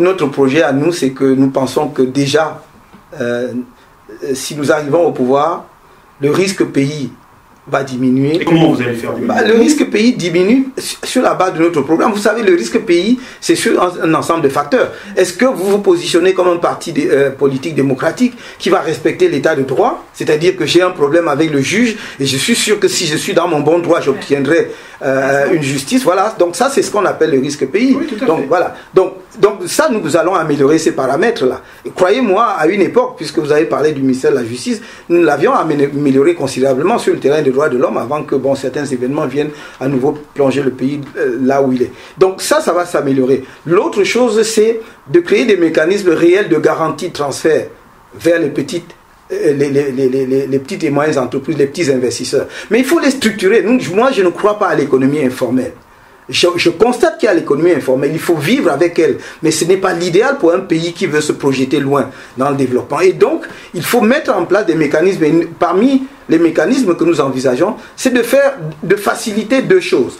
Notre projet à nous, c'est que nous pensons que déjà, si nous arrivons au pouvoir, le risque pays va diminuer. Et comment vous allez faire diminuer? Le risque pays diminue sur la base de notre programme. Vous savez, le risque pays, c'est sur un ensemble de facteurs. Est-ce que vous vous positionnez comme un parti politique démocratique qui va respecter l'état de droit? C'est-à-dire que j'ai un problème avec le juge et je suis sûr que si je suis dans mon bon droit, j'obtiendrai une justice. Voilà. Donc ça, c'est ce qu'on appelle le risque pays. Oui, donc voilà. Donc ça, nous allons améliorer ces paramètres-là. Croyez-moi, à une époque, puisque vous avez parlé du ministère de la Justice, nous l'avions amélioré considérablement sur le terrain des droits de l'homme avant que certains événements viennent à nouveau plonger le pays là où il est. Donc ça va s'améliorer. L'autre chose, c'est de créer des mécanismes réels de garantie de transfert vers les petites et moyennes entreprises, les petits investisseurs. Mais il faut les structurer. Moi, je ne crois pas à l'économie informelle. Je constate qu'il y a l'économie informelle, il faut vivre avec elle, mais ce n'est pas l'idéal pour un pays qui veut se projeter loin dans le développement. Et donc, il faut mettre en place des mécanismes. Et parmi les mécanismes que nous envisageons, c'est de faciliter deux choses.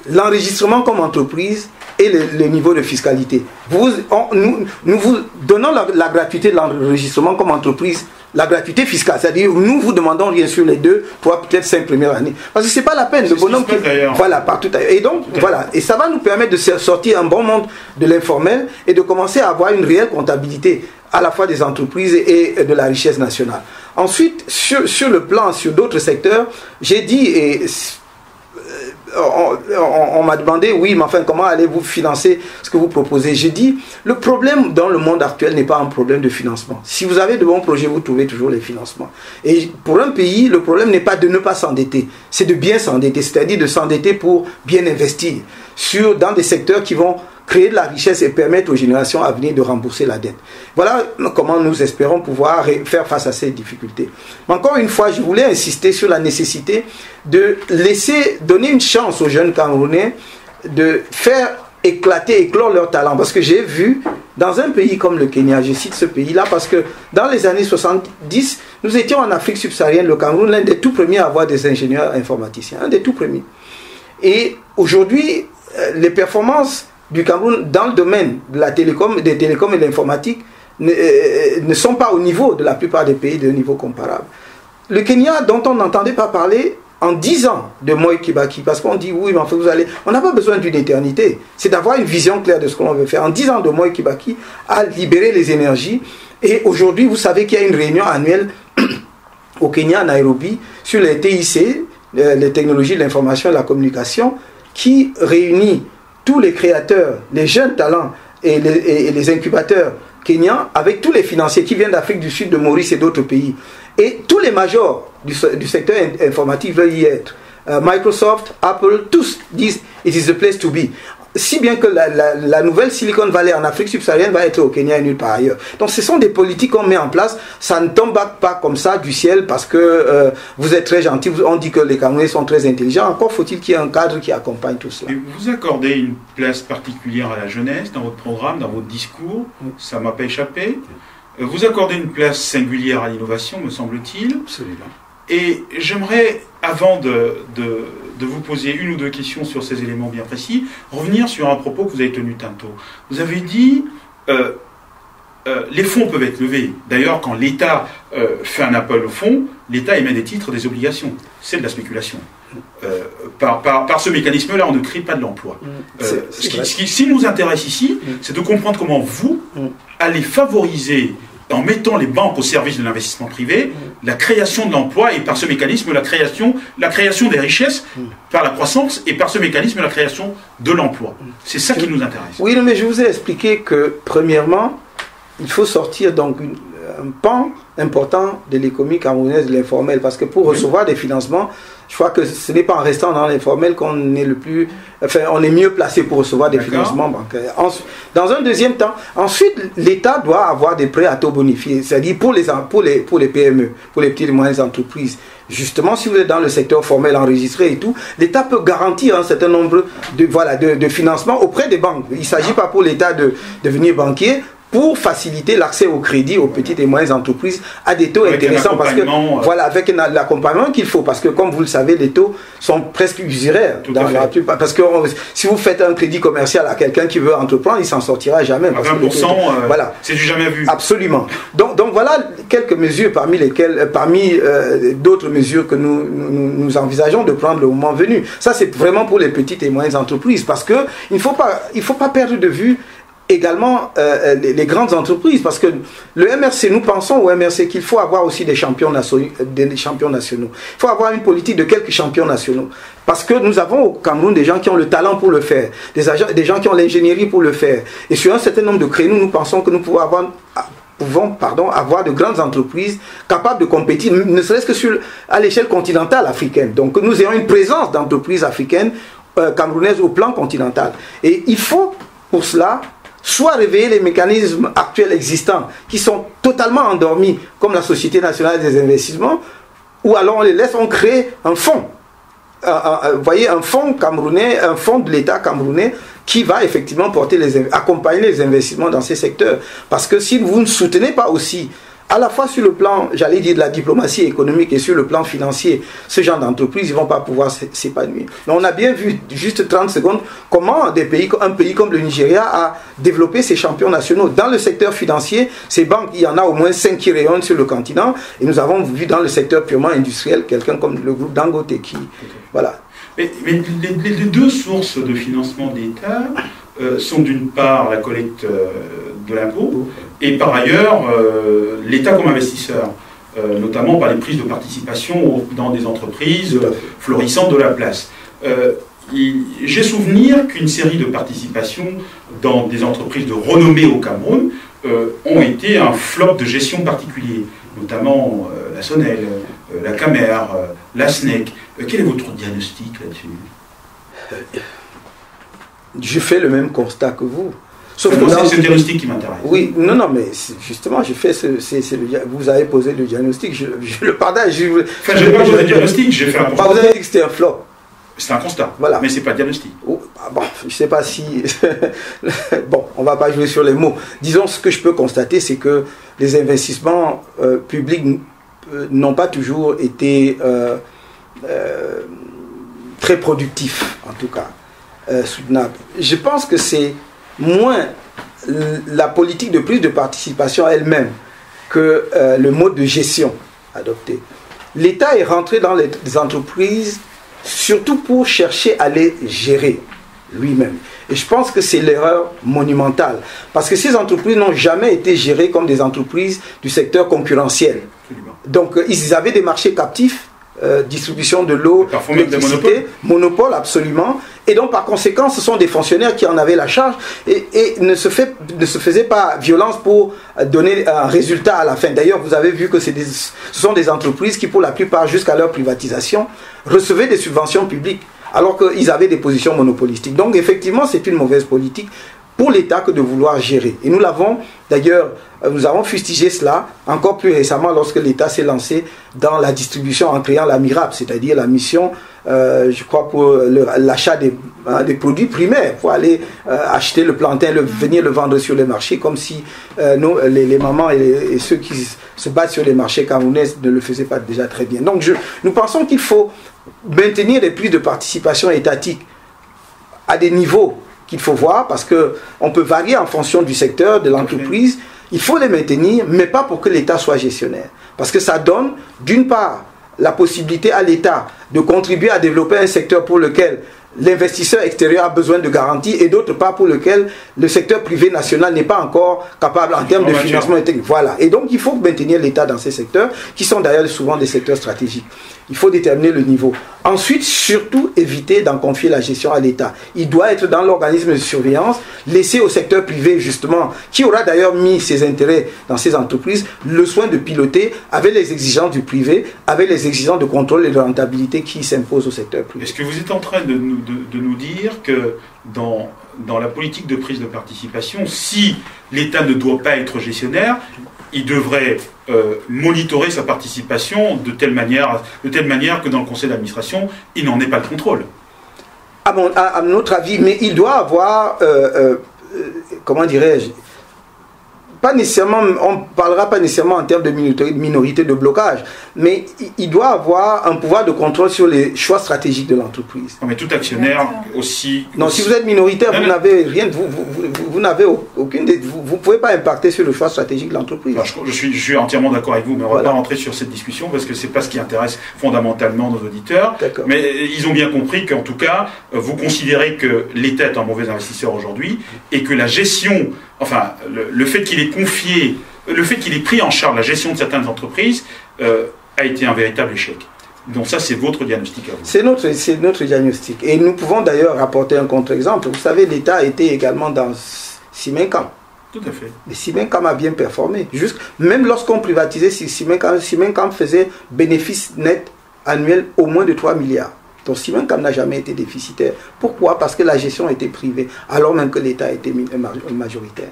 L'enregistrement comme entreprise et le niveau de fiscalité. Nous vous donnons la gratuité de l'enregistrement comme entreprise, la gratuité fiscale, c'est-à-dire nous vous demandons rien sur les 2, 3, peut-être 5 premières années. Parce que c'est pas la peine, le bonhomme qui... Voilà, partout ailleurs. Et donc, voilà, et ça va nous permettre de sortir un bon monde de l'informel et de commencer à avoir une réelle comptabilité à la fois des entreprises et de la richesse nationale. Ensuite, sur le plan, sur d'autres secteurs, j'ai dit, et on m'a demandé, oui, mais enfin, comment allez-vous financer ce que vous proposez? J'ai dit, le problème dans le monde actuel n'est pas un problème de financement. Si vous avez de bons projets, vous trouvez toujours les financements. Et pour un pays, le problème n'est pas de ne pas s'endetter, c'est de bien s'endetter, c'est-à-dire de s'endetter pour bien investir dans des secteurs qui vont créer de la richesse et permettre aux générations à venir de rembourser la dette. Voilà comment nous espérons pouvoir faire face à ces difficultés. Mais encore une fois, je voulais insister sur la nécessité de donner une chance aux jeunes Camerounais de faire éclore leur talent. Parce que j'ai vu, dans un pays comme le Kenya, je cite ce pays-là, parce que dans les années 70, nous étions en Afrique subsaharienne, le Cameroun, l'un des tout premiers à avoir des ingénieurs informaticiens, un des tout premiers. Et aujourd'hui, les performances du Cameroun dans le domaine de des télécoms et de l'informatique ne sont pas au niveau de la plupart des pays de niveau comparable. Le Kenya, dont on n'entendait pas parler en 10 ans de Moi Kibaki, parce qu'on dit oui, mais en fait on n'a pas besoin d'une éternité, c'est d'avoir une vision claire de ce qu'on veut faire. En 10 ans de Moi Kibaki a libéré les énergies, et aujourd'hui vous savez qu'il y a une réunion annuelle au Kenya, à Nairobi, sur les TIC, les technologies de l'information et de la communication, qui réunit tous les créateurs, les jeunes talents et les incubateurs kenyans avec tous les financiers qui viennent d'Afrique du Sud, de Maurice et d'autres pays. Et tous les majors du secteur informatique veulent y être. Microsoft, Apple, tous disent « it is the place to be ». Si bien que la nouvelle Silicon Valley en Afrique subsaharienne va être au Kenya et nulle part ailleurs. Donc ce sont des politiques qu'on met en place, ça ne tombe pas comme ça du ciel parce que vous êtes très gentil, on dit que les Camerounais sont très intelligents, encore faut-il qu'il y ait un cadre qui accompagne tout cela. Et vous accordez une place particulière à la jeunesse dans votre programme, dans votre discours, ça ne m'a pas échappé. Vous accordez une place singulière à l'innovation, me semble-t-il. Absolument. Et j'aimerais, avant de vous poser une ou deux questions sur ces éléments bien précis, revenir sur un propos que vous avez tenu tantôt. Vous avez dit les fonds peuvent être levés. D'ailleurs, quand l'État fait un appel aux fonds, l'État émet des titres, des obligations. C'est de la spéculation. Par ce mécanisme-là, on ne crée pas de l'emploi. Ce qui nous intéresse ici, c'est de comprendre comment vous allez favoriser, en mettant les banques au service de l'investissement privé, la création de l'emploi et par ce mécanisme la création des richesses par la croissance et par ce mécanisme la création de l'emploi. C'est ça qui nous intéresse. Oui, mais je vous ai expliqué que premièrement, il faut sortir donc un pan important de l'économie camerounaise de l'informel, parce que pour recevoir des financements, je crois que ce n'est pas en restant dans l'informel qu'on est on est mieux placé pour recevoir des financements bancaires. Dans un deuxième temps, ensuite, l'État doit avoir des prêts à taux bonifiés, c'est-à-dire pour les PME, pour les petites et moyennes entreprises. Justement, si vous êtes dans le secteur formel enregistré et tout, l'État peut garantir un certain nombre de financements auprès des banques. Il ne s'agit pas pour l'État de devenir banquier pour faciliter l'accès au crédit aux petites et moyennes entreprises à des taux intéressants, parce que voilà, avec l'accompagnement qu'il faut, parce que comme vous le savez, les taux sont presque usuraires parce que si vous faites un crédit commercial à quelqu'un qui veut entreprendre, il s'en sortira jamais. À 20%, voilà, c'est du jamais vu. Absolument. Donc voilà quelques mesures parmi d'autres mesures que nous envisageons de prendre le moment venu. Ça, c'est vraiment pour les petites et moyennes entreprises, parce que il ne faut pas perdre de vue également les grandes entreprises, parce que le MRC, nous pensons au MRC qu'il faut avoir aussi des champions nationaux. Il faut avoir une politique de quelques champions nationaux, parce que nous avons au Cameroun des gens qui ont le talent pour le faire, des gens qui ont l'ingénierie pour le faire, et sur un certain nombre de créneaux, nous pensons que nous pouvons avoir de grandes entreprises capables de compétir, ne serait-ce que à l'échelle continentale africaine. Donc nous ayons une présence d'entreprises africaines, camerounaises au plan continental, et il faut pour cela soit réveiller les mécanismes actuels existants qui sont totalement endormis, comme la Société nationale des investissements, ou alors on les laisse, on crée un fonds. Vous voyez, un fonds camerounais, un fonds de l'État camerounais qui va effectivement accompagner les investissements dans ces secteurs. Parce que si vous ne soutenez pas aussi, à la fois sur le plan, j'allais dire, de la diplomatie économique et sur le plan financier, ce genre d'entreprise, ils ne vont pas pouvoir s'épanouir. Mais on a bien vu, juste 30 secondes, comment un pays comme le Nigeria a développé ses champions nationaux. Dans le secteur financier, ces banques, il y en a au moins 5 qui rayonnent sur le continent. Et nous avons vu dans le secteur purement industriel, quelqu'un comme le groupe Dangote qui... Voilà. Mais les deux sources de financement de l'État sont d'une part la collecte de l'impôt, et par ailleurs l'État comme investisseur, notamment par les prises de participation dans des entreprises florissantes de la place. J'ai souvenir qu'une série de participations dans des entreprises de renommée au Cameroun ont été un flop de gestion particulier, notamment la Sonel, la Camer, la SNEC. Quel est votre diagnostic là-dessus ? Je fais le même constat que vous. Sauf que c'est ce diagnostic qui m'intéresse. Oui, non, mais justement, je fais vous avez posé le diagnostic, je le partage. Je n'ai pas posé le diagnostic, j'ai fait un constat. Vous avez dit que c'était un flop. C'est un constat, voilà. Mais ce n'est pas le diagnostic. Bon, je ne sais pas si... bon, on ne va pas jouer sur les mots. Disons, ce que je peux constater, c'est que les investissements publics n'ont pas toujours été très productifs, en tout cas, soutenables. Je pense que c'est moins la politique de prise de participation elle-même que le mode de gestion adopté. L'État est rentré dans les entreprises surtout pour chercher à les gérer lui-même. Et je pense que c'est l'erreur monumentale. Parce que ces entreprises n'ont jamais été gérées comme des entreprises du secteur concurrentiel. Donc ils avaient des marchés captifs, distribution de l'eau, l'électricité, monopole absolument. Et donc par conséquent, ce sont des fonctionnaires qui en avaient la charge et ne se faisaient pas violence pour donner un résultat à la fin. D'ailleurs, vous avez vu que ce sont des entreprises qui, pour la plupart, jusqu'à leur privatisation, recevaient des subventions publiques, alors qu'ils avaient des positions monopolistiques. Donc effectivement, c'est une mauvaise politique pour l'État que de vouloir gérer. Et nous l'avons, d'ailleurs, nous avons fustigé cela encore plus récemment lorsque l'État s'est lancé dans la distribution en créant la MIRAP, c'est-à-dire la mission, je crois, pour l'achat des produits primaires, pour aller acheter le plantain, venir le vendre sur les marchés, comme si les mamans et ceux qui se battent sur les marchés camerounais ne le faisaient pas déjà très bien. Donc nous pensons qu'il faut maintenir les prises de participation étatique à des niveaux qu'il faut voir, parce qu'on peut varier en fonction du secteur, de l'entreprise. Il faut les maintenir, mais pas pour que l'État soit gestionnaire. Parce que ça donne, d'une part, la possibilité à l'État de contribuer à développer un secteur pour lequel l'investisseur extérieur a besoin de garanties, et d'autre part pour lequel le secteur privé national n'est pas encore capable en termes de financement intégré. Voilà. Et donc il faut maintenir l'État dans ces secteurs, qui sont d'ailleurs souvent des secteurs stratégiques. Il faut déterminer le niveau. Ensuite, surtout, éviter d'en confier la gestion à l'État. Il doit être dans l'organisme de surveillance, laisser au secteur privé, justement, qui aura d'ailleurs mis ses intérêts dans ces entreprises, le soin de piloter avec les exigences du privé, avec les exigences de contrôle et de rentabilité qui s'imposent au secteur privé. Est-ce que vous êtes en train de nous dire que dans la politique de prise de participation, si l'État ne doit pas être gestionnaire, il devrait monitorer sa participation de telle manière que dans le conseil d'administration, il n'en ait pas le contrôle? À notre avis, mais il doit avoir, comment dirais-je, pas nécessairement, on parlera pas nécessairement en termes de minorité de blocage, mais il doit avoir un pouvoir de contrôle sur les choix stratégiques de l'entreprise. Non, mais tout actionnaire aussi... Non, si vous êtes minoritaire, vous n'avez rien, vous n'avez aucune... Vous ne pouvez pas impacter sur le choix stratégique de l'entreprise. Je suis entièrement d'accord avec vous, mais on ne va pas rentrer sur cette discussion parce que ce n'est pas ce qui intéresse fondamentalement nos auditeurs. Mais ils ont bien compris qu'en tout cas, vous considérez que l'État est un mauvais investisseur aujourd'hui et que la gestion, enfin, le fait qu'il ait confié, le fait qu'il ait pris en charge la gestion de certaines entreprises a été un véritable échec. Donc ça, c'est votre diagnostic à vous. C'est notre diagnostic. Et nous pouvons d'ailleurs apporter un contre-exemple. Vous savez, l'État était également dans Simencam. Tout à fait. Mais Simencam a bien performé. Même lorsqu'on privatisait Simencam faisait bénéfice net annuel au moins de 3 milliards. Donc Simencam n'a jamais été déficitaire. Pourquoi? Parce que la gestion était privée, alors même que l'État était majoritaire.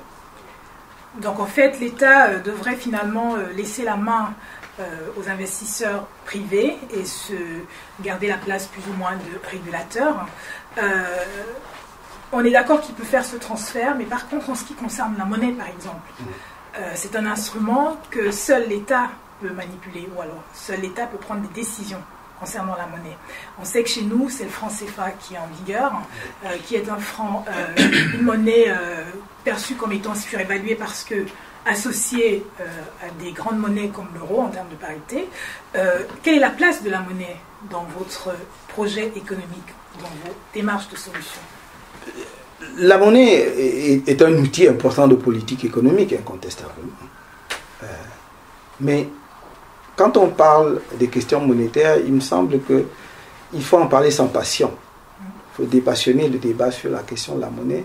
Donc en fait, l'État devrait finalement laisser la main aux investisseurs privés et se garder la place plus ou moins de régulateur. On est d'accord qu'il peut faire ce transfert, mais par contre, en ce qui concerne la monnaie, par exemple, c'est un instrument que seul l'État peut manipuler, ou alors seul l'État peut prendre des décisions concernant la monnaie. On sait que chez nous, c'est le franc CFA qui est en vigueur, qui est un franc, une monnaie perçue comme étant surévaluée parce que associée à des grandes monnaies comme l'euro en termes de parité. Quelle est la place de la monnaie dans votre projet économique, dans vos démarches de solution? La monnaie est un outil important de politique économique, incontestablement. Mais quand on parle des questions monétaires, il me semble qu'il faut en parler sans passion. Il faut dépassionner le débat sur la question de la monnaie,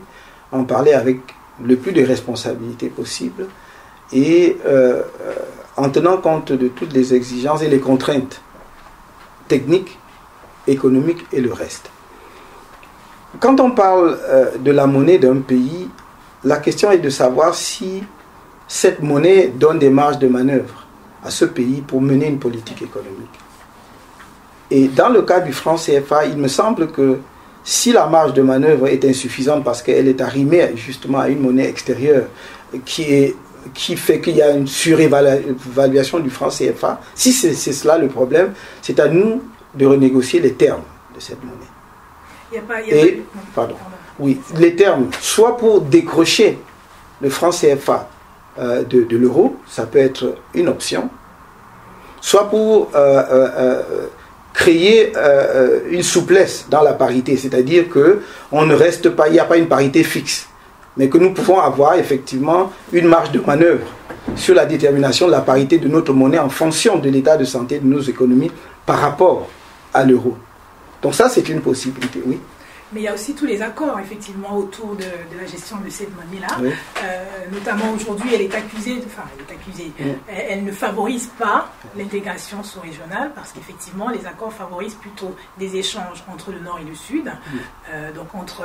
en parler avec le plus de responsabilité possible et en tenant compte de toutes les exigences et les contraintes techniques, économiques et le reste. Quand on parle de la monnaie d'un pays, la question est de savoir si cette monnaie donne des marges de manœuvre à ce pays pour mener une politique économique. Et dans le cas du franc CFA, il me semble que si la marge de manœuvre est insuffisante parce qu'elle est arrimée justement à une monnaie extérieure qui fait qu'il y a une surévaluation du franc CFA, si c'est cela le problème, c'est à nous de renégocier les termes de cette monnaie. Oui, les termes, soit pour décrocher le franc CFA de l'euro, ça peut être une option, soit pour créer une souplesse dans la parité, c'est-à-dire qu'on ne reste pas, il n'y a pas une parité fixe, mais que nous pouvons avoir effectivement une marge de manœuvre sur la détermination de la parité de notre monnaie en fonction de l'état de santé de nos économies par rapport à l'euro. Donc ça, c'est une possibilité, oui. Mais il y a aussi tous les accords, effectivement, autour de la gestion de cette monnaie-là. Oui. Notamment aujourd'hui, elle est accusée, elle ne favorise pas l'intégration sous-régionale parce qu'effectivement, les accords favorisent plutôt des échanges entre le Nord et le Sud, donc entre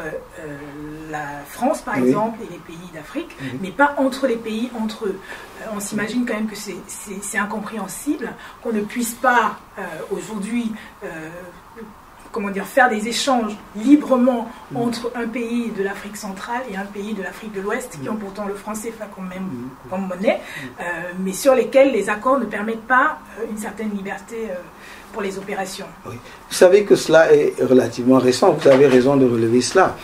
la France, par exemple, et les pays d'Afrique, mais pas entre les pays, entre eux. On s'imagine quand même que c'est incompréhensible qu'on ne puisse pas aujourd'hui faire des échanges librement entre un pays de l'Afrique centrale et un pays de l'Afrique de l'Ouest qui ont pourtant le franc CFA comme monnaie, mais sur lesquels les accords ne permettent pas une certaine liberté pour les opérations. Oui. Vous savez que cela est relativement récent, vous avez raison de relever cela.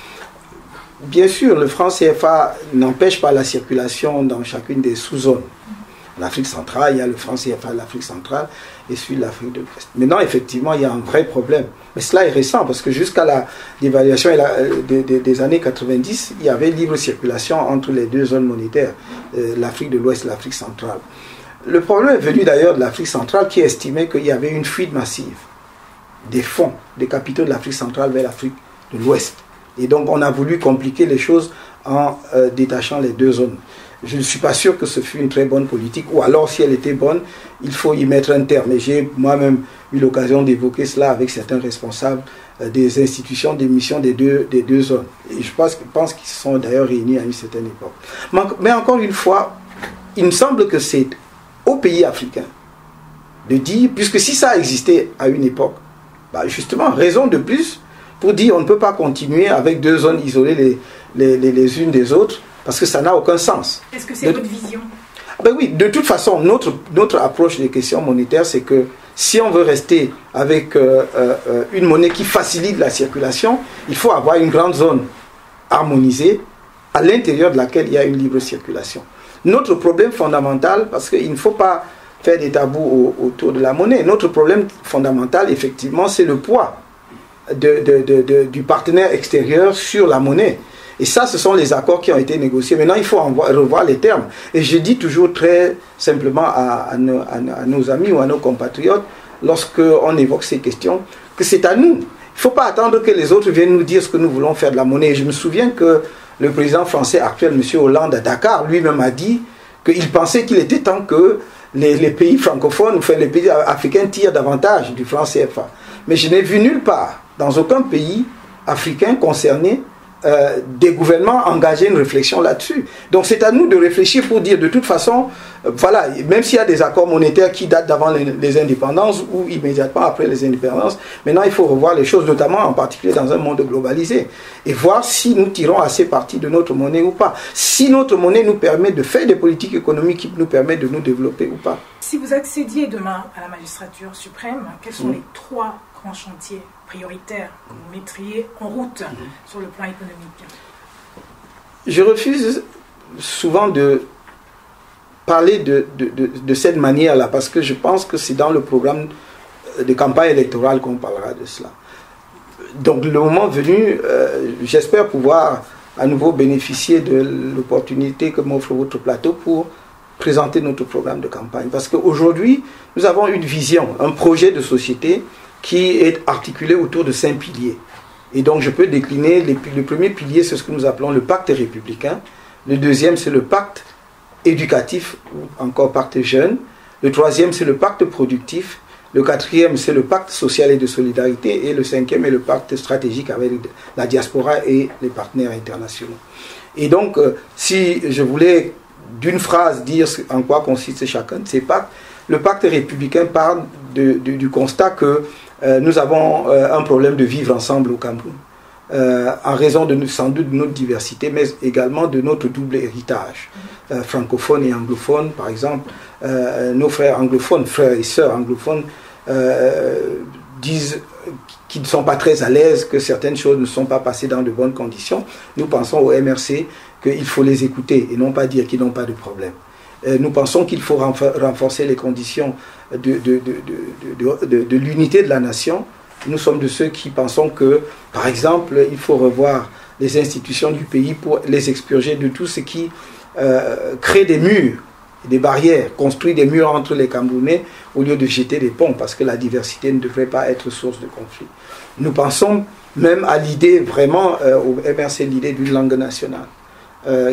Bien sûr, le franc CFA n'empêche pas la circulation dans chacune des sous-zones. En Afrique centrale, il y a le franc CFA de l'Afrique centrale et celui de l'Afrique de l'Ouest. Maintenant, effectivement, il y a un vrai problème. Mais cela est récent parce que jusqu'à la dévaluation des années 90, il y avait libre circulation entre les deux zones monétaires, l'Afrique de l'Ouest et l'Afrique centrale. Le problème est venu d'ailleurs de l'Afrique centrale qui estimait qu'il y avait une fuite massive des fonds, des capitaux de l'Afrique centrale vers l'Afrique de l'Ouest. Et donc, on a voulu compliquer les choses en détachant les deux zones. Je ne suis pas sûr que ce fût une très bonne politique, ou alors si elle était bonne, il faut y mettre un terme. Et j'ai moi-même eu l'occasion d'évoquer cela avec certains responsables des institutions d'émission des deux zones. Et je pense qu'ils se sont d'ailleurs réunis à une certaine époque. Mais encore une fois, il me semble que c'est aux pays africains de dire, puisque si ça existait à une époque, justement, raison de plus pour dire on ne peut pas continuer avec deux zones isolées les unes des autres, Parce que ça n'a aucun sens. Est-ce que c'est votre vision? Ben oui, de toute façon, notre approche des questions monétaires, c'est que si on veut rester avec une monnaie qui facilite la circulation, il faut avoir une grande zone harmonisée à l'intérieur de laquelle il y a une libre circulation. Notre problème fondamental, parce qu'il ne faut pas faire des tabous autour de la monnaie, notre problème fondamental, effectivement, c'est le poids du partenaire extérieur sur la monnaie. Et ça, ce sont les accords qui ont été négociés. Maintenant, il faut revoir les termes. Et je dis toujours très simplement à nos amis ou à nos compatriotes, lorsqu'on évoque ces questions, que c'est à nous. Il ne faut pas attendre que les autres viennent nous dire ce que nous voulons faire de la monnaie. Et je me souviens que le président français actuel, M. Hollande, à Dakar, lui-même a dit qu'il pensait qu'il était temps que les pays francophones, enfin les pays africains tirent davantage du franc CFA. Mais je n'ai vu nulle part, dans aucun pays africain concerné, des gouvernements engager une réflexion là-dessus. Donc c'est à nous de réfléchir pour dire de toute façon, voilà, même s'il y a des accords monétaires qui datent d'avant les indépendances ou immédiatement après les indépendances, maintenant il faut revoir les choses, notamment en particulier dans un monde globalisé, et voir si nous tirons assez parti de notre monnaie ou pas. Si notre monnaie nous permet de faire des politiques économiques qui nous permettent de nous développer ou pas. Si vous accédiez demain à la magistrature suprême, quels sont les 3 grands chantiers prioritaires que vous mettriez en route sur le plan économique? Je refuse souvent de parler de cette manière-là, parce que je pense que c'est dans le programme de campagne électorale qu'on parlera de cela. Donc le moment venu, j'espère pouvoir à nouveau bénéficier de l'opportunité que m'offre votre plateau pour présenter notre programme de campagne. Parce qu'aujourd'hui, nous avons une vision, un projet de société qui est articulé autour de 5 piliers. Et donc je peux décliner, le premier pilier, c'est ce que nous appelons le pacte républicain. Le deuxième, c'est le pacte éducatif, ou encore pacte jeune. Le troisième, c'est le pacte productif. Le quatrième, c'est le pacte social et de solidarité. Et le cinquième est le pacte stratégique avec la diaspora et les partenaires internationaux. Et donc, si je voulais d'une phrase dire en quoi consiste chacun de ces pactes, le pacte républicain parle du constat que nous avons un problème de vivre ensemble au Cameroun, en raison sans doute de notre diversité, mais également de notre double héritage, francophone et anglophone. Par exemple, nos frères anglophones, frères et sœurs anglophones, disent qu'ils ne sont pas très à l'aise, que certaines choses ne sont pas passées dans de bonnes conditions. Nous pensons au MRC qu'il faut les écouter et non pas dire qu'ils n'ont pas de problème. Nous pensons qu'il faut renforcer les conditions de l'unité de la nation. Nous sommes de ceux qui pensons que, par exemple, il faut revoir les institutions du pays pour les expurger de tout ce qui crée des murs, des barrières, construit des murs entre les Camerounais au lieu de jeter des ponts, parce que la diversité ne devrait pas être source de conflit. Nous pensons même à l'idée, vraiment, au MRC, l'idée d'une langue nationale.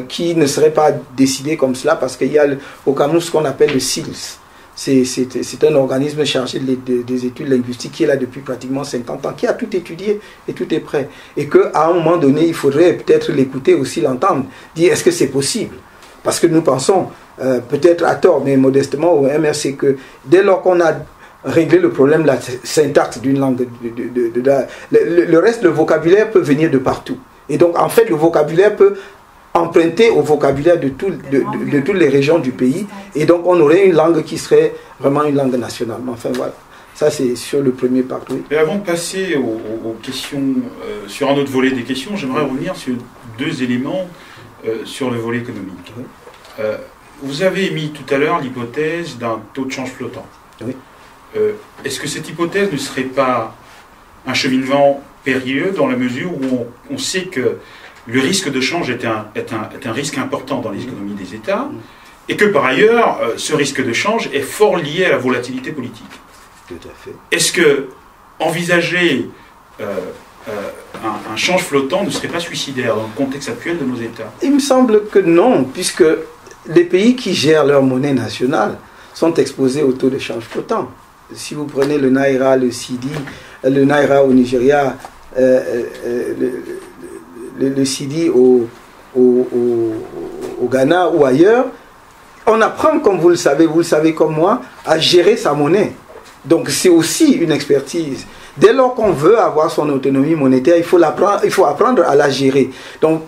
Qui ne serait pas décidé comme cela, parce qu'il y a au Cameroun ce qu'on appelle le SILS. C'est un organisme chargé des études linguistiques qui est là depuis pratiquement 50 ans, qui a tout étudié et tout est prêt. Et qu'à un moment donné, il faudrait peut-être l'écouter aussi, l'entendre, dire est-ce que c'est possible? Parce que nous pensons, peut-être à tort, mais modestement au MRC, que dès lors qu'on a réglé le problème de la syntaxe d'une langue, le reste, le vocabulaire peut venir de partout. Et donc, en fait, le vocabulaire peut emprunté au vocabulaire de toutes les régions du pays, et donc on aurait une langue qui serait vraiment une langue nationale. Enfin voilà, ça c'est sur le premier pacte. Oui. Et avant de passer aux questions, sur un autre volet des questions, j'aimerais revenir sur 2 éléments sur le volet économique. Oui. Vous avez émis tout à l'heure l'hypothèse d'un taux de change flottant. Oui. Est-ce que cette hypothèse ne serait pas un cheminement périlleux dans la mesure où on sait que le risque de change est un risque important dans les économies des États, et que par ailleurs, ce risque de change est fort lié à la volatilité politique. Tout à fait. Est-ce que envisager un change flottant ne serait pas suicidaire dans le contexte actuel de nos États? Il me semble que non, puisque les pays qui gèrent leur monnaie nationale sont exposés au taux de change flottant. Si vous prenez le Naira, le Cedi, le Naira au Nigeria, le Cedi au Ghana ou ailleurs, on apprend, comme vous le savez comme moi, à gérer sa monnaie. Donc c'est aussi une expertise. Dès lors qu'on veut avoir son autonomie monétaire, il faut apprendre à la gérer. Donc,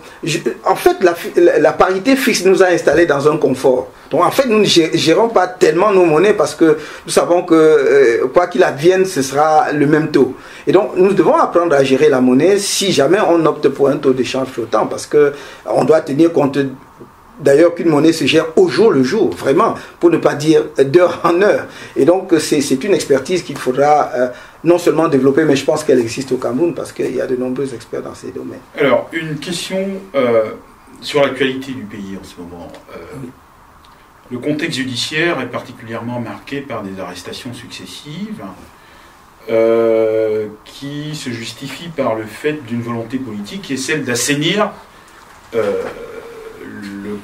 en fait, la parité fixe nous a installés dans un confort. Donc, en fait, nous ne gérons pas tellement nos monnaies parce que nous savons que quoi qu'il advienne, ce sera le même taux. Et donc, nous devons apprendre à gérer la monnaie si jamais on opte pour un taux d'échange flottant, parce qu'on doit tenir compte d'ailleurs qu'une monnaie se gère au jour le jour, vraiment, pour ne pas dire d'heure en heure. Et donc, c'est une expertise qu'il faudra non seulement développer, mais je pense qu'elle existe au Cameroun, parce qu'il y a de nombreux experts dans ces domaines. Alors, une question sur l'actualité du pays en ce moment. Oui. Le contexte judiciaire est particulièrement marqué par des arrestations successives qui se justifient par le fait d'une volonté politique qui est celle d'assainir le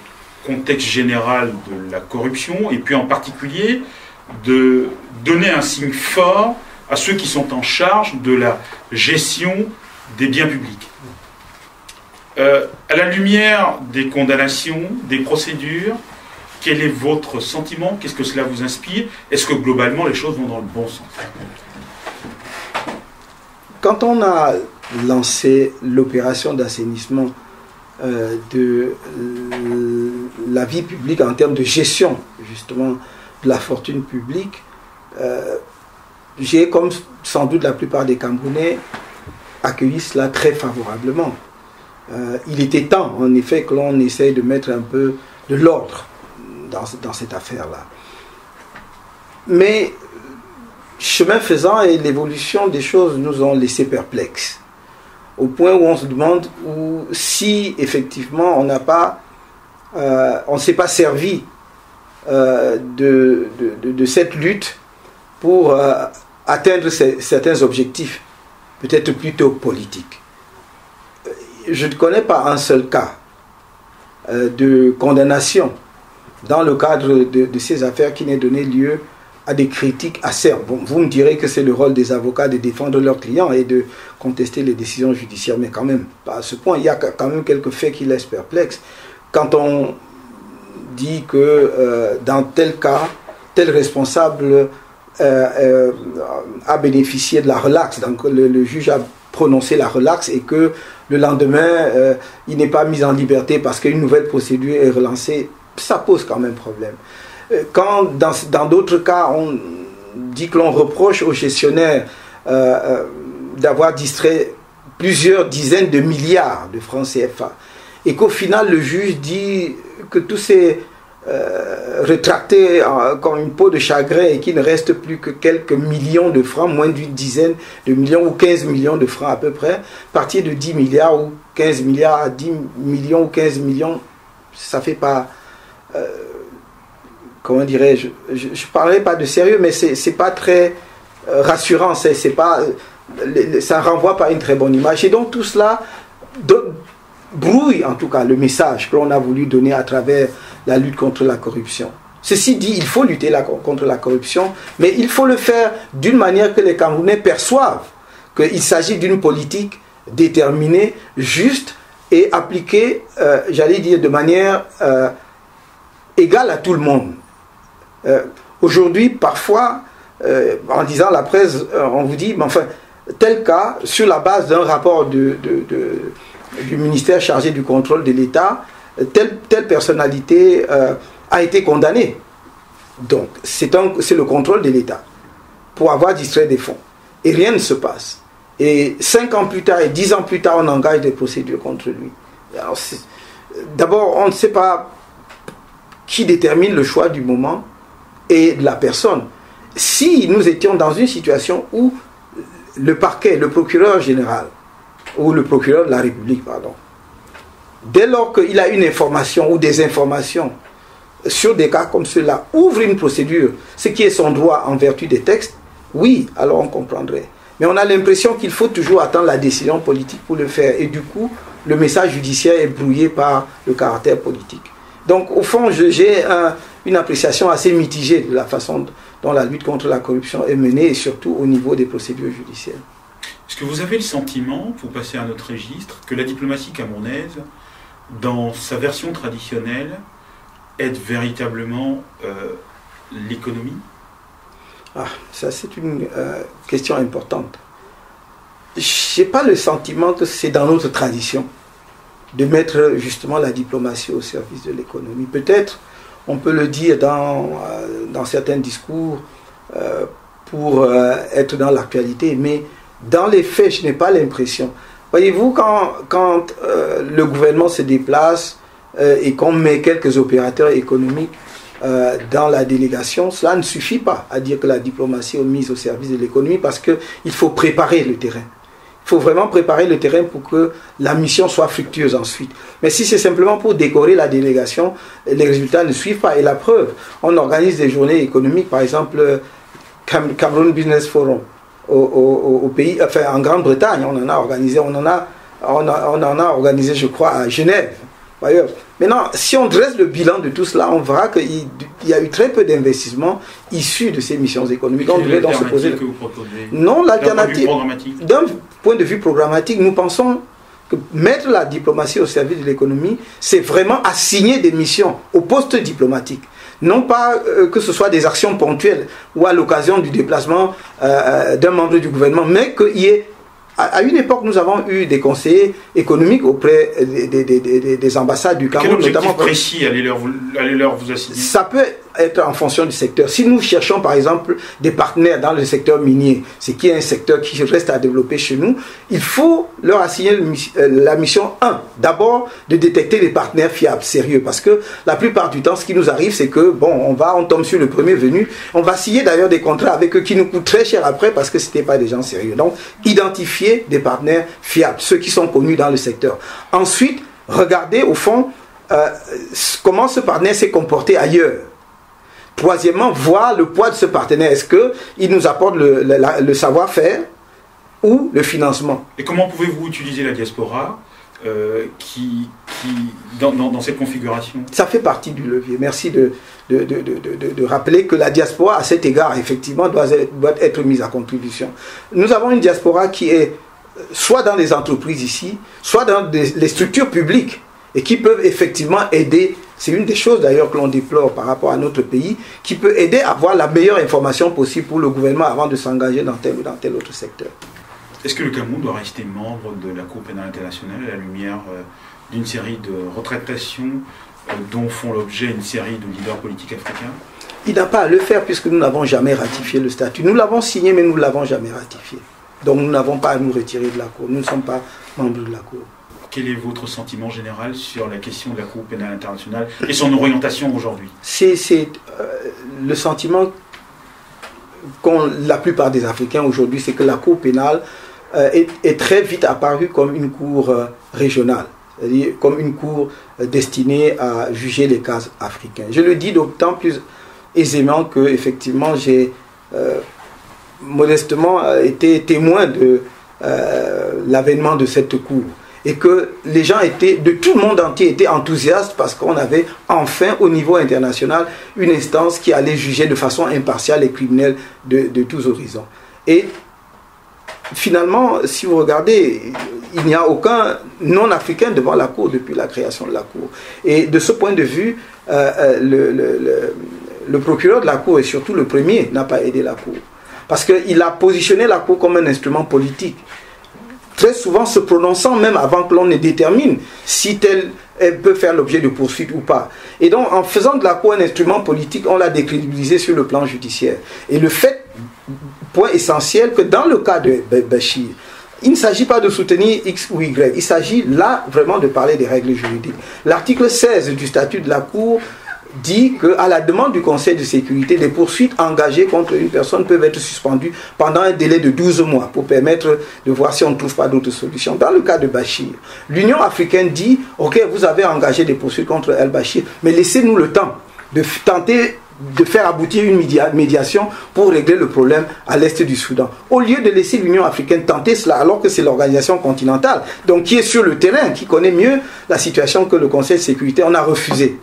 contexte général de la corruption, et puis en particulier de donner un signe fort à ceux qui sont en charge de la gestion des biens publics. À la lumière des condamnations, des procédures, quel est votre sentiment? Qu'est-ce que cela vous inspire? Est-ce que globalement les choses vont dans le bon sens? Quand on a lancé l'opération d'assainissement de la vie publique en termes de gestion justement de la fortune publique, j'ai, comme sans doute la plupart des Camerounais, accueilli cela très favorablement. Il était temps en effet que l'on essaye de mettre un peu de l'ordre dans cette affaire-là. Mais chemin faisant, et l'évolution des choses nous ont laissé perplexes, au point où on se demande si effectivement on ne s'est pas servi de cette lutte pour atteindre certains objectifs, peut-être plutôt politiques. Je ne connais pas un seul cas de condamnation dans le cadre de ces affaires qui n'ait donné lieu à des critiques acerbes. Bon, vous me direz que c'est le rôle des avocats de défendre leurs clients et de contester les décisions judiciaires, mais quand même, pas à ce point. Il y a quand même quelques faits qui laissent perplexe. Quand on dit que dans tel cas, tel responsable a bénéficié de la relaxe, donc le juge a prononcé la relaxe et que le lendemain, il n'est pas mis en liberté parce qu'une nouvelle procédure est relancée, ça pose quand même problème. Quand dans d'autres cas, on dit que l'on reproche aux gestionnaires d'avoir distrait plusieurs dizaines de milliards de francs CFA, et qu'au final le juge dit que tout s'est rétracté comme une peau de chagrin et qu'il ne reste plus que quelques millions de francs, moins d'une dizaine de millions ou 15 millions de francs à peu près, partir de 10 milliards ou 15 milliards à 10 millions ou 15 millions, ça fait pas... comment dirais-je, je ne parlerai pas de sérieux, mais c'est pas très rassurant, ça renvoie pas une très bonne image. Et donc tout cela brouille en tout cas le message que l'on a voulu donner à travers la lutte contre la corruption. Ceci dit, il faut lutter contre la corruption, mais il faut le faire d'une manière que les Camerounais perçoivent qu'il s'agit d'une politique déterminée, juste et appliquée, j'allais dire, de manière égale à tout le monde. Aujourd'hui, parfois, en disant la presse, on vous dit, mais enfin, tel cas, sur la base d'un rapport du ministère chargé du contrôle de l'État, telle personnalité a été condamnée. Donc, c'est le contrôle de l'État pour avoir distrait des fonds. Et rien ne se passe. Et 5 ans plus tard et 10 ans plus tard, on engage des procédures contre lui. D'abord, on ne sait pas qui détermine le choix du moment et de la personne. Si nous étions dans une situation où le parquet, le procureur général, ou le procureur de la République, pardon, dès lors qu'il a une information ou des informations sur des cas comme ceux-là, ouvre une procédure, ce qui est son droit en vertu des textes, oui, alors on comprendrait. Mais on a l'impression qu'il faut toujours attendre la décision politique pour le faire. Et du coup, le message judiciaire est brouillé par le caractère politique. Donc, au fond, j'ai une appréciation assez mitigée de la façon dont la lutte contre la corruption est menée, et surtout au niveau des procédures judiciaires. Est-ce que vous avez le sentiment, pour passer à notre registre, que la diplomatie camerounaise, dans sa version traditionnelle, aide véritablement l'économie? Ça c'est une question importante. Je n'ai pas le sentiment que c'est dans notre tradition de mettre justement la diplomatie au service de l'économie. Peut-être on peut le dire dans certains discours pour être dans l'actualité, mais dans les faits, je n'ai pas l'impression. Voyez-vous, quand le gouvernement se déplace et qu'on met quelques opérateurs économiques dans la délégation, cela ne suffit pas à dire que la diplomatie est mise au service de l'économie, parce qu'il faut préparer le terrain. Il faut vraiment préparer le terrain pour que la mission soit fructueuse ensuite. Mais si c'est simplement pour décorer la délégation, les résultats ne suivent pas. Et la preuve, on organise des journées économiques, par exemple Cameroun Business Forum au pays, enfin en Grande-Bretagne, on en a organisé, on en a organisé, je crois, à Genève. Maintenant, si on dresse le bilan de tout cela, on verra qu'il y a eu très peu d'investissements issus de ces missions économiques. On devrait donc se poser. Que vous proposez non, l'alternative. D'un point de vue programmatique, nous pensons que mettre la diplomatie au service de l'économie, c'est vraiment assigner des missions au poste diplomatique. Non pas que ce soit des actions ponctuelles ou à l'occasion du déplacement d'un membre du gouvernement, mais qu'il y ait. À une époque, nous avons eu des conseillers économiques auprès des ambassades du Cameroun. Quel objectif précis allez-leur vous assigner? Ça peut être en fonction du secteur. Si nous cherchons par exemple des partenaires dans le secteur minier, ce qui est un secteur qui reste à développer chez nous, il faut leur assigner la mission 1. D'abord, de détecter des partenaires fiables, sérieux. Parce que la plupart du temps, ce qui nous arrive, c'est que, bon, on tombe sur le premier venu. On va signer d'ailleurs des contrats avec eux qui nous coûtent très cher après parce que ce n'étaient pas des gens sérieux. Donc, identifier des partenaires fiables, ceux qui sont connus dans le secteur. Ensuite, regarder au fond comment ce partenaire s'est comporté ailleurs. Troisièmement, voir le poids de ce partenaire. Est-ce qu'il nous apporte le savoir-faire ou le financement? Et comment pouvez-vous utiliser la diaspora dans cette configuration? Ça fait partie du levier. Merci de rappeler que la diaspora, à cet égard, effectivement, doit être mise à contribution. Nous avons une diaspora qui est soit dans les entreprises ici, soit dans les structures publiques, et qui peuvent effectivement aider. C'est une des choses d'ailleurs que l'on déplore par rapport à notre pays, qui peut aider à avoir la meilleure information possible pour le gouvernement avant de s'engager dans tel ou dans tel autre secteur. Est-ce que le Cameroun doit rester membre de la Cour pénale internationale à la lumière d'une série de retractations dont font l'objet une série de leaders politiques africains? Il n'a pas à le faire puisque nous n'avons jamais ratifié le statut. Nous l'avons signé mais nous ne l'avons jamais ratifié. Donc nous n'avons pas à nous retirer de la Cour. Nous ne sommes pas membres de la Cour. Quel est votre sentiment général sur la question de la Cour pénale internationale et son orientation aujourd'hui? C'est le sentiment qu'ont la plupart des Africains aujourd'hui, c'est que la Cour pénale est très vite apparue comme une cour régionale, c'est-à-dire comme une cour destinée à juger les cas africains. Je le dis d'autant plus aisément que effectivement j'ai modestement été témoin de l'avènement de cette cour. Et que les gens de tout le monde entier étaient enthousiastes parce qu'on avait enfin au niveau international une instance qui allait juger de façon impartiale les criminels de tous horizons. Et finalement, si vous regardez, il n'y a aucun non-africain devant la Cour depuis la création de la Cour. Et de ce point de vue, le procureur de la Cour et surtout le premier n'a pas aidé la Cour. Parce qu'il a positionné la Cour comme un instrument politique. Très souvent se prononçant même avant que l'on ne détermine si elle peut faire l'objet de poursuites ou pas. Et donc, en faisant de la Cour un instrument politique, on l'a décrédibilisé sur le plan judiciaire. Et le fait, point essentiel, que dans le cas de Bachir, il ne s'agit pas de soutenir X ou Y, il s'agit là vraiment de parler des règles juridiques. L'article 16 du statut de la Cour dit qu'à la demande du Conseil de sécurité, des poursuites engagées contre une personne peuvent être suspendues pendant un délai de 12 mois pour permettre de voir si on ne trouve pas d'autres solutions. Dans le cas de Bachir, l'Union africaine dit « Ok, vous avez engagé des poursuites contre El-Bachir, mais laissez-nous le temps de tenter de faire aboutir une médiation pour régler le problème à l'est du Soudan. » Au lieu de laisser l'Union africaine tenter cela, alors que c'est l'organisation continentale, donc qui est sur le terrain, qui connaît mieux la situation que le Conseil de sécurité, on a refusé.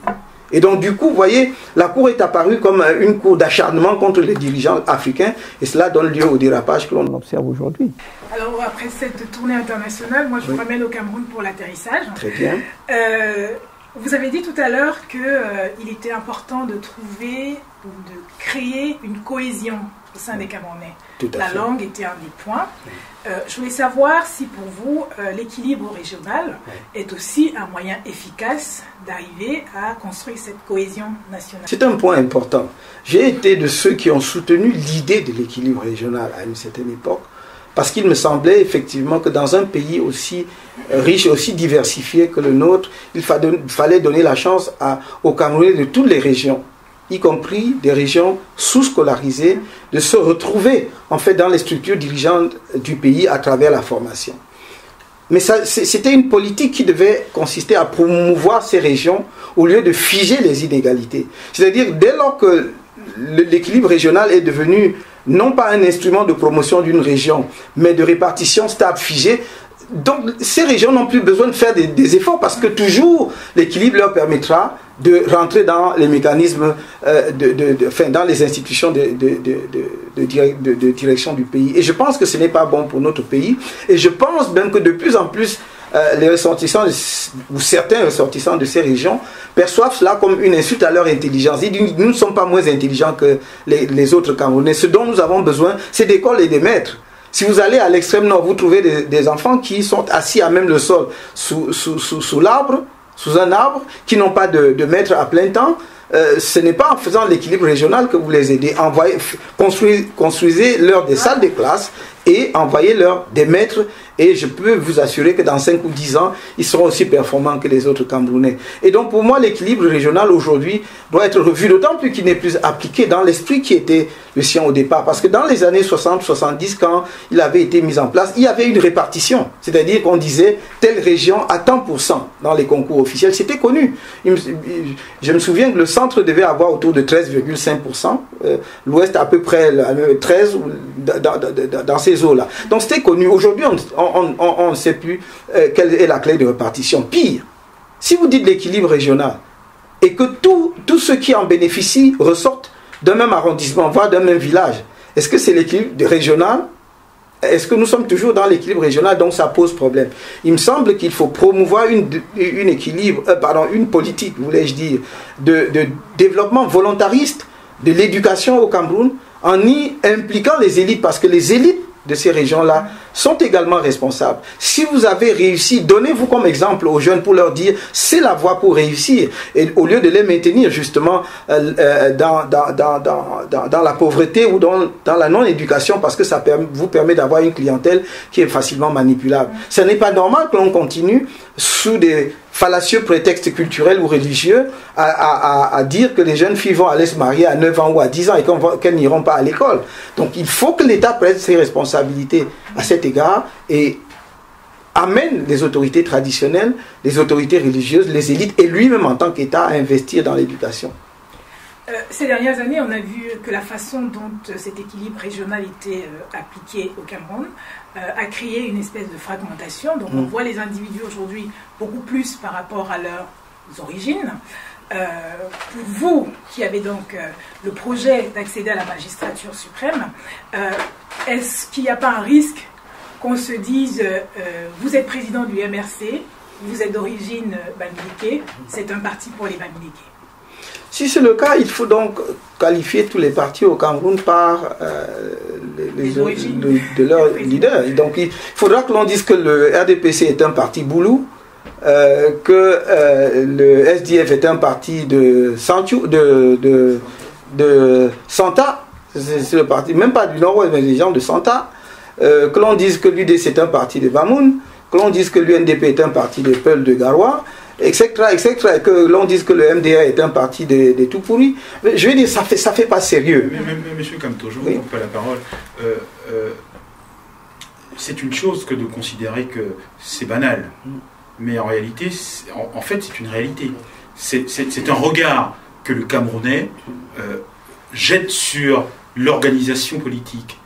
Et donc du coup, vous voyez, la Cour est apparue comme une cour d'acharnement contre les dirigeants africains et cela donne lieu au dérapage que l'on observe aujourd'hui. Alors après cette tournée internationale, moi je vous ramène au Cameroun pour l'atterrissage. Très bien. Vous avez dit tout à l'heure qu'il était important de trouver ou de créer une cohésion au sein des Camerounais. La langue était un des points. Je voulais savoir si pour vous, l'équilibre régional est aussi un moyen efficace d'arriver à construire cette cohésion nationale. C'est un point important. J'ai été de ceux qui ont soutenu l'idée de l'équilibre régional à une certaine époque, parce qu'il me semblait effectivement que dans un pays aussi riche, aussi diversifié que le nôtre, il fallait donner la chance aux Camerounais de toutes les régions, y compris des régions sous-scolarisées, de se retrouver en fait dans les structures dirigeantes du pays à travers la formation. Mais c'était une politique qui devait consister à promouvoir ces régions au lieu de figer les inégalités. C'est-à-dire, dès lors que l'équilibre régional est devenu non pas un instrument de promotion d'une région, mais de répartition stable, figée, donc ces régions n'ont plus besoin de faire des efforts parce que toujours l'équilibre leur permettra de rentrer dans les mécanismes, dans les institutions de direction du pays. Et je pense que ce n'est pas bon pour notre pays. Et je pense même que de plus en plus, les ressortissants, ou certains ressortissants de ces régions, perçoivent cela comme une insulte à leur intelligence. Ils disent, nous ne sommes pas moins intelligents que les autres Camerounais. Ce dont nous avons besoin, c'est d'écoles et des maîtres. Si vous allez à l'extrême nord, vous trouvez des enfants qui sont assis à même le sol, sous l'arbre, sous un arbre, qui n'ont pas de maître à plein temps. Ce n'est pas en faisant l'équilibre régional que vous les aidez. Construisez-leur des salles de classe et envoyez-leur des maîtres. Et je peux vous assurer que dans 5 ou 10 ans, ils seront aussi performants que les autres Camerounais. Et donc pour moi, l'équilibre régional aujourd'hui doit être revu, d'autant plus qu'il n'est plus appliqué dans l'esprit qui était le sien au départ. Parce que dans les années 60-70, quand il avait été mis en place, il y avait une répartition. C'est-à-dire qu'on disait telle région à tant % dans les concours officiels. C'était connu. Je me souviens que le centre devait avoir autour de 13,5%. L'ouest à peu près 13% dans ces eaux-là. Donc c'était connu. Aujourd'hui, on ne sait plus quelle est la clé de répartition. Pire, si vous dites l'équilibre régional et que tous ceux qui en bénéficient ressortent d'un même arrondissement, voire d'un même village, est-ce que c'est l'équilibre régional? Est-ce que nous sommes toujours dans l'équilibre régional? Donc ça pose problème. Il me semble qu'il faut promouvoir une politique, voulais-je dire, de développement volontariste de l'éducation au Cameroun en y impliquant les élites, parce que les élites de ces régions-là sont également responsables. Si vous avez réussi, donnez-vous comme exemple aux jeunes pour leur dire c'est la voie pour réussir, et au lieu de les maintenir justement dans la pauvreté ou dans la non-éducation, parce que ça vous permet d'avoir une clientèle qui est facilement manipulable. Ce n'est pas normal que l'on continue sous des fallacieux prétextes culturels ou religieux à dire que les jeunes filles vont aller se marier à 9 ans ou à 10 ans et qu'elles n'iront pas à l'école. Donc il faut que l'État prenne ses responsabilités à cet égard et amène les autorités traditionnelles, les autorités religieuses, les élites et lui-même en tant qu'État à investir dans l'éducation. Ces dernières années, on a vu que la façon dont cet équilibre régional était appliqué au Cameroun a créé une espèce de fragmentation. Donc on voit les individus aujourd'hui beaucoup plus par rapport à leurs origines. Pour vous, qui avez donc le projet d'accéder à la magistrature suprême, est-ce qu'il n'y a pas un risque qu'on se dise vous êtes président du MRC, vous êtes d'origine bamileke, c'est un parti pour les bamileke? Si c'est le cas, il faut donc qualifier tous les partis au Cameroun par de leurs leaders. Donc il faudra que l'on dise que le RDPC est un parti boulou, que le SDF est un parti de Santa, c'est le parti, même pas du Nord-Ouest, mais des gens de Santa, que l'on dise que l'UDC est un parti de Bamoun, que l'on dise que l'UNDP est un parti de Peul de Garoua, etc., et que l'on dise que le MDA est un parti des tout pourris. Je veux dire, ça fait pas sérieux. Mais monsieur Kamto, je vous coupe pas la parole. C'est une chose que de considérer que c'est banal. Mais en réalité, en fait, c'est une réalité. C'est un regard que le Camerounais jette sur l'organisation politique.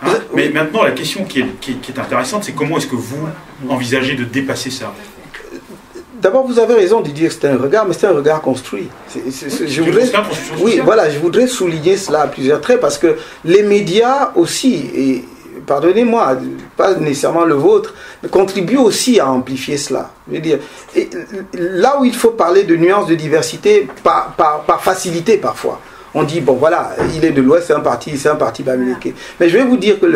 Hein? Mais maintenant, la question qui est intéressante, c'est comment est-ce que vous envisagez de dépasser ça? D'abord, vous avez raison de dire que c'est un regard, mais c'est un regard construit. Je voudrais souligner cela à plusieurs traits, parce que les médias aussi, et pardonnez-moi, pas nécessairement le vôtre, mais contribue aussi à amplifier cela. Je veux dire, et là où il faut parler de nuances de diversité, par facilité parfois. On dit, bon voilà, il est de l'Ouest, c'est un parti bamileke. Mais je vais vous dire que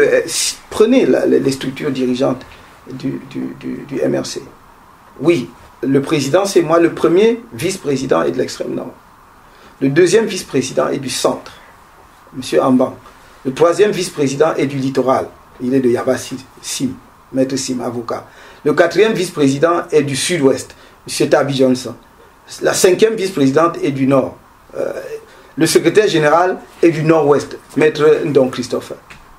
prenez les structures dirigeantes du MRC. Oui, le président, c'est moi, le premier vice-président est de l'extrême nord. Le deuxième vice-président est du centre, M. Amban. Le troisième vice-président est du littoral. Il est de Yaba Sim, Maître Sim, avocat. Le quatrième vice-président est du sud-ouest, M. Tabi Johnson. La cinquième vice-présidente est du nord. Le secrétaire général est du nord-ouest, Maître Ndong Christophe.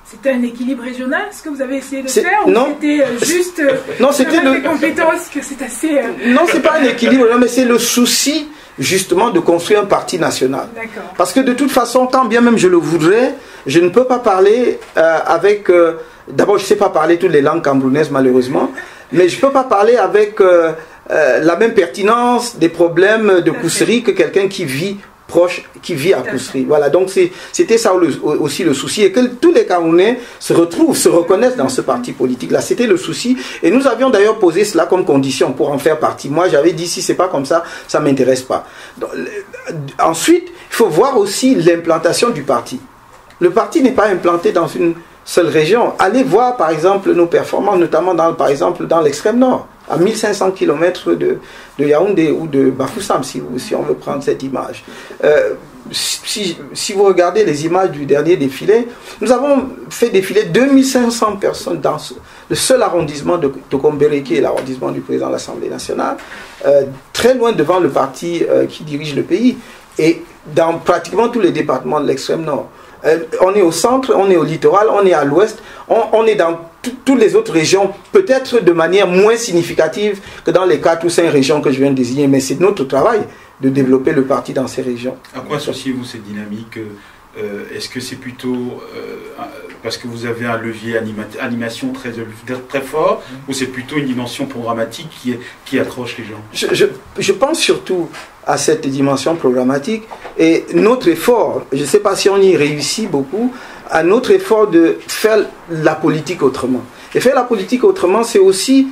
C'était un équilibre régional, ce que vous avez essayé de faire, non, ou c'était juste non, c'était des compétences que c'est assez... Non, c'est pas un équilibre, mais c'est le souci justement de construire un parti national. Parce que de toute façon, quand bien même je le voudrais, je ne peux pas parler avec... D'abord, je ne sais pas parler toutes les langues camerounaises malheureusement, mais je ne peux pas parler avec la même pertinence des problèmes de Koussery que quelqu'un qui vit proche, qui vit à Koussery. Voilà, donc c'était ça aussi le souci, et que tous les Camerounais se retrouvent, se reconnaissent dans ce parti politique-là. C'était le souci, et nous avions d'ailleurs posé cela comme condition pour en faire partie. Moi, j'avais dit, si c'est pas comme ça, ça ne m'intéresse pas. Donc, ensuite, il faut voir aussi l'implantation du parti. Le parti n'est pas implanté dans une seule région. Allez voir, par exemple, nos performances, notamment, par exemple, dans l'extrême nord, à 1500 km de Yaoundé ou de Bafoussam, si on veut prendre cette image. Si vous regardez les images du dernier défilé, nous avons fait défiler 2500 personnes dans le seul arrondissement de Tokombéré, qui est l'arrondissement du président de l'Assemblée nationale, très loin devant le parti qui dirige le pays, et dans pratiquement tous les départements de l'extrême nord. On est au centre, on est au littoral, on est à l'ouest, on est dans toutes les autres régions, peut-être de manière moins significative que dans les 4 ou 5 régions que je viens de désigner, mais c'est notre travail de développer le parti dans ces régions. À quoi associez-vous cette dynamique? Est-ce que c'est plutôt parce que vous avez un levier animation très fort, ou c'est plutôt une dimension programmatique qui accroche les gens? Je pense surtout à cette dimension programmatique, et notre effort, je ne sais pas si on y réussit beaucoup, à notre effort de faire la politique autrement. Et faire la politique autrement, c'est aussi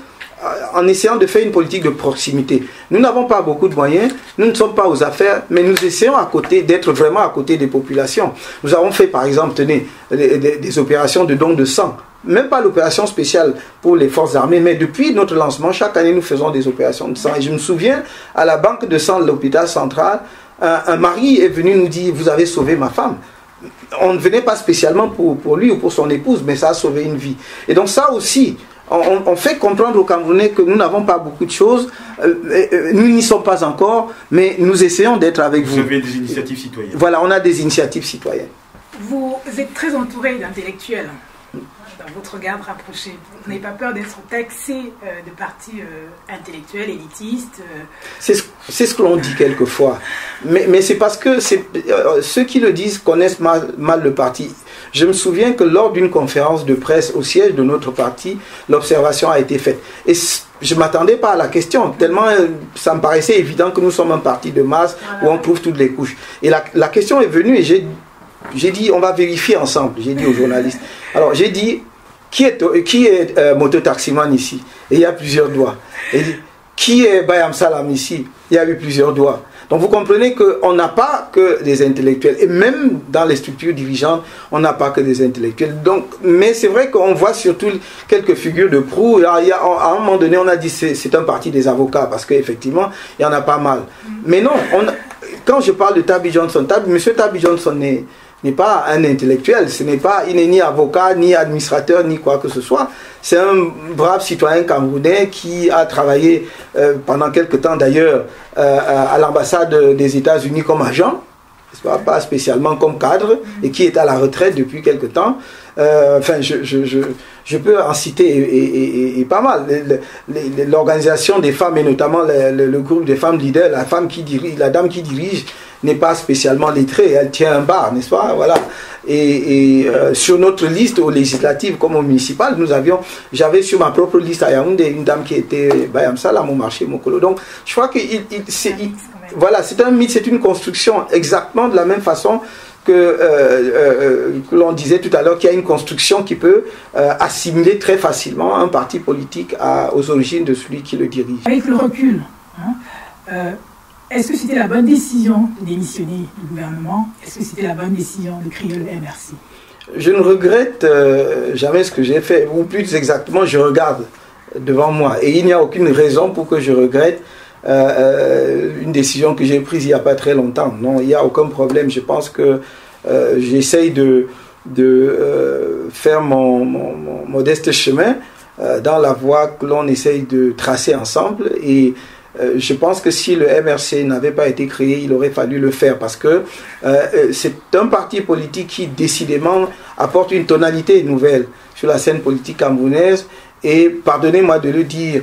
en essayant de faire une politique de proximité. Nous n'avons pas beaucoup de moyens, nous ne sommes pas aux affaires, mais nous essayons d'être vraiment à côté des populations. Nous avons fait par exemple, tenez, des opérations de don de sang. Même pas l'opération spéciale pour les forces armées, mais depuis notre lancement, chaque année nous faisons des opérations de sang. Et je me souviens, à la banque de sang de l'hôpital central, un mari est venu nous dire, vous avez sauvé ma femme. On ne venait pas spécialement pour lui ou pour son épouse, mais ça a sauvé une vie. Et donc ça aussi, on fait comprendre aux Camerounais que nous n'avons pas beaucoup de choses, nous n'y sommes pas encore, mais nous essayons d'être avec vous. Vous avez des initiatives citoyennes. Voilà, on a des initiatives citoyennes. Vous êtes très entouré d'intellectuels dans votre regard rapproché. Vous n'avez pas peur d'être taxé de partis intellectuels, élitistes C'est ce que l'on dit quelquefois. Mais c'est parce que ceux qui le disent connaissent mal le parti. Je me souviens que lors d'une conférence de presse au siège de notre parti, l'observation a été faite. Et je ne m'attendais pas à la question, tellement ça me paraissait évident que nous sommes un parti de masse, voilà, où on trouve toutes les couches. Et la question est venue, et j'ai dit, on va vérifier ensemble, j'ai dit aux journalistes. Alors j'ai dit, qui est mototaximan ici? Et il y a plusieurs doigts. Et qui est Bayam Salam ici? Il y a eu plusieurs doigts. Donc vous comprenez qu'on n'a pas que des intellectuels. Et même dans les structures dirigeantes, on n'a pas que des intellectuels. Donc, mais c'est vrai qu'on voit surtout quelques figures de proue. À un moment donné, on a dit que c'est un parti des avocats, parce qu'effectivement, il y en a pas mal. Mais non, quand je parle de Tabi Johnson, M. Tabi Johnson n'est pas un intellectuel, il n'est ni avocat, ni administrateur, ni quoi que ce soit. C'est un brave citoyen camerounais qui a travaillé pendant quelque temps d'ailleurs à l'ambassade des États-Unis comme agent, pas spécialement comme cadre, et qui est à la retraite depuis quelque temps. Enfin, je peux en citer et pas mal. L'organisation des femmes, et notamment le groupe des femmes leaders, la dame qui dirige n'est pas spécialement lettrée, elle tient un bar, n'est-ce pas? Voilà. Et sur notre liste aux législatives comme aux municipales, j'avais sur ma propre liste à Yaoundé une dame qui était Bayam Salam au marché Mokolo. Donc je crois que voilà, c'est un mythe, c'est une construction exactement de la même façon que l'on disait tout à l'heure, qu'il y a une construction qui peut assimiler très facilement un parti politique aux origines de celui qui le dirige. Avec le recul, est-ce que c'était la bonne décision de démissionner du gouvernement? Est-ce que c'était la bonne décision de créer le MRC? Je ne regrette jamais ce que j'ai fait, ou plus exactement, je regarde devant moi. Et il n'y a aucune raison pour que je regrette une décision que j'ai prise il n'y a pas très longtemps. Non, il n'y a aucun problème. Je pense que j'essaye de faire mon modeste chemin dans la voie que l'on essaye de tracer ensemble. Et je pense que si le MRC n'avait pas été créé, il aurait fallu le faire parce que c'est un parti politique qui décidément apporte une tonalité nouvelle sur la scène politique camerounaise. Et pardonnez-moi de le dire,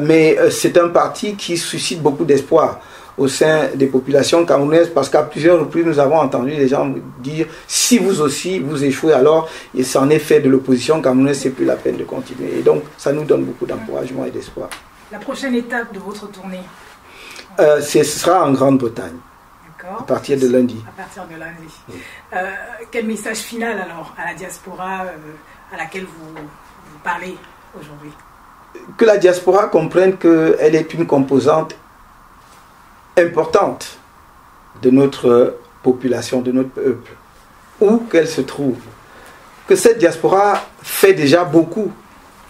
mais c'est un parti qui suscite beaucoup d'espoir au sein des populations camerounaises parce qu'à plusieurs reprises nous avons entendu les gens dire si vous aussi vous échouez alors il s'en est fait de l'opposition camerounaise, c'est plus la peine de continuer. Et donc ça nous donne beaucoup d'encouragement et d'espoir. La prochaine étape de votre tournée ce sera en Grande-Bretagne à partir de lundi. À partir de lundi. Quel message final alors à la diaspora à laquelle vous parlez aujourd'hui? Que la diaspora comprenne qu'elle est une composante importante de notre population, de notre peuple, où qu'elle se trouve. Que cette diaspora fait déjà beaucoup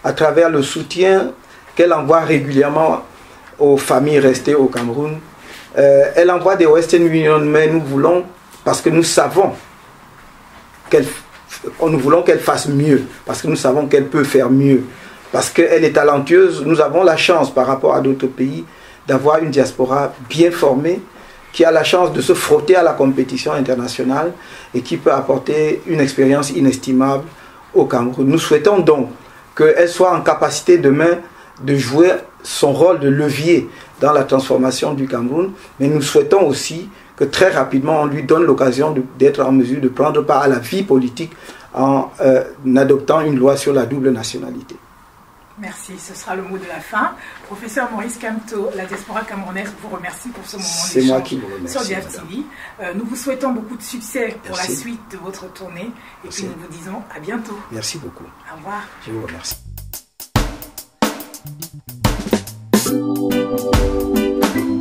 à travers le soutien qu'elle envoie régulièrement aux familles restées au Cameroun. Elle envoie des Western Union, mais nous voulons, parce que nous savons nous voulons qu'elle fasse mieux, parce que nous savons qu'elle peut faire mieux. Parce qu'elle est talentueuse, nous avons la chance par rapport à d'autres pays d'avoir une diaspora bien formée qui a la chance de se frotter à la compétition internationale et qui peut apporter une expérience inestimable au Cameroun. Nous souhaitons donc qu'elle soit en capacité demain de jouer son rôle de levier dans la transformation du Cameroun, mais nous souhaitons aussi que très rapidement on lui donne l'occasion d'être en mesure de prendre part à la vie politique en adoptant une loi sur la double nationalité. Merci, ce sera le mot de la fin. Professeur Maurice Kamto, la diaspora camerounaise vous remercie pour ce moment d'échange sur DFTV. Nous vous souhaitons beaucoup de succès pour la suite de votre tournée et puis nous vous disons à bientôt. Merci beaucoup. Au revoir. Je vous remercie.